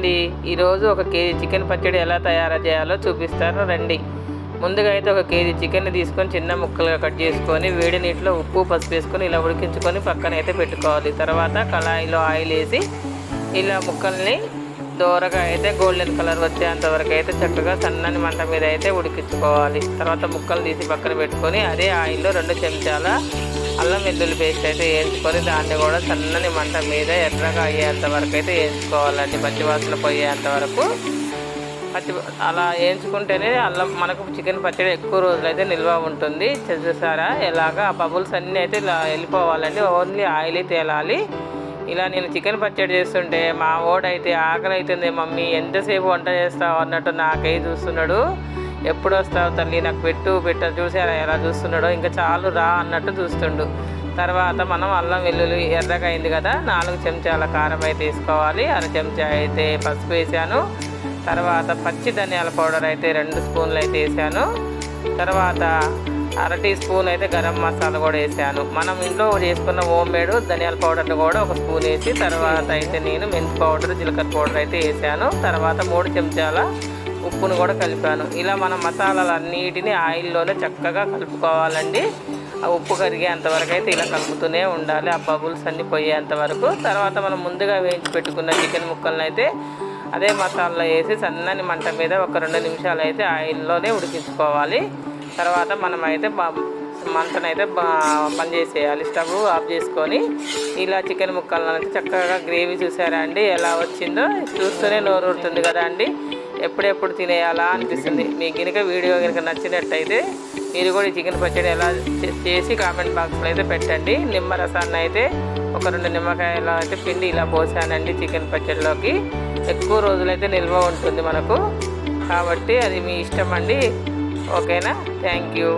అండి, ఈరోజు 1 KG chicken పచ్చడి ఎలా తయారు చేయాలో చూపిస్తాను రండి. ముందుగా అయితే 1 కేజీ చికెన్ తీసుకొని చిన్న ముక్కలుగా కట్ చేసుకొని వేడి నీటిలో ఉప్పు పసుపు వేసుకొని ఇలా ఉడికించుకొని పక్కన అయితే పెట్టుకోవాలి. తర్వాత కళాయిలో ఆయిల్ వేసి ఇలా ముక్కల్ని దోరగా అయితే గోల్డెన్ కలర్ వచ్చేంత వరకు అయితే చక్కగా సన్నని మంట మీద అయితే ఉడికించుకోవాలి. తర్వాత ముక్కలు తీసి పక్కన పెట్టుకొని అదే ఆయిల్లో 2 చెంచాల అల్లం వెల్లుల్లి పేస్ట్ అయితే వేయించుకొని దాన్ని కూడా సన్నని మంట మీద ఎర్రగా అయ్యేంత వరకు అయితే వేయించుకోవాలండి. పచ్చివాసన పోయేంత వరకు అలా వేయించుకుంటేనే అల్లం మనకు చికెన్ పచ్చడి ఎక్కువ రోజులైతే నిల్వ ఉంటుంది. చూసారా ఎలాగా ఆ బబుల్స్ అన్నీ అయితే ఇలా వెళ్ళిపోవాలండి. ఓన్లీ ఆయిల్ తేలాలి. ఇలా నేను చికెన్ పచ్చడి చేస్తుంటే మా ఓడైతే ఆకలి అవుతుంది మమ్మీ, ఎంతసేపు వంట చేస్తావు అన్నట్టు నాకై చూస్తున్నాడు. ఎప్పుడు వస్తావు తల్లి, నాకు పెట్టు చూసారా ఎలా చూస్తున్నాడో, ఇంకా చాలు రా అన్నట్టు చూస్తుండు. తర్వాత మనం అల్లం వెల్లుల్లి ఎర్రగా అయింది కదా, 4 చెంచాల కారం అయితే వేసుకోవాలి. 1/2 చెంచా అయితే పసుపు వేసాను. తర్వాత పచ్చి ధనియాల పౌడర్ అయితే 2 స్పూన్లు అయితే వేసాను. తర్వాత 1/2 టీ స్పూన్ అయితే గరం మసాలా కూడా వేసాను. మనం ఇంట్లో చేసుకున్న హోమ్ మేడ్ ధనియాల పౌడర్ని కూడా 1 స్పూన్ వేసి తర్వాత అయితే నేను మెంతి పౌడర్ జీలకర్ర పౌడర్ అయితే వేసాను. తర్వాత 3 చెంచాల ఉప్పును కూడా కలిపాను. ఇలా మనం మసాలాలన్నిటినీ ఆయిల్లోనే చక్కగా కలుపుకోవాలండి. ఆ ఉప్పు కరిగేంతవరకు అయితే ఇలా కలుపుతూనే ఉండాలి, ఆ బబుల్స్ అన్నీ పోయేంత వరకు. తర్వాత మనం ముందుగా వేయించి పెట్టుకున్న చికెన్ ముక్కలను అయితే అదే మసాలాలో వేసి సన్నని మంట మీద 1-2 నిమిషాలు అయితే ఆయిల్లోనే ఉడికించుకోవాలి. తర్వాత మనమైతే మంటనైతే బంద్ చేసేయాలి, స్టవ్ ఆఫ్ చేసుకొని. ఇలా చికెన్ ముక్కలను అయితే చక్కగా గ్రేవీ చూసారా అండి ఎలా వచ్చిందో, చూస్తూనే నోరు ఊరుతుంది కదా అండి. ఎప్పుడెప్పుడు తినేయాలా అనిపిస్తుంది. మీకు కనుక వీడియో కనుక నచ్చినట్టయితే మీరు కూడా ఈ చికెన్ పచ్చడి ఎలా చేసి కామెంట్ బాక్స్లో అయితే పెట్టండి. నిమ్మరసాన్ని అయితే 1-2 నిమ్మకాయలు అయితే పిండి ఇలా పోసానండి చికెన్ పచ్చడిలోకి. ఎక్కువ రోజులైతే నిల్వ ఉంటుంది మనకు, కాబట్టి అది మీ ఇష్టం అండి. ఓకేనా? Thank you.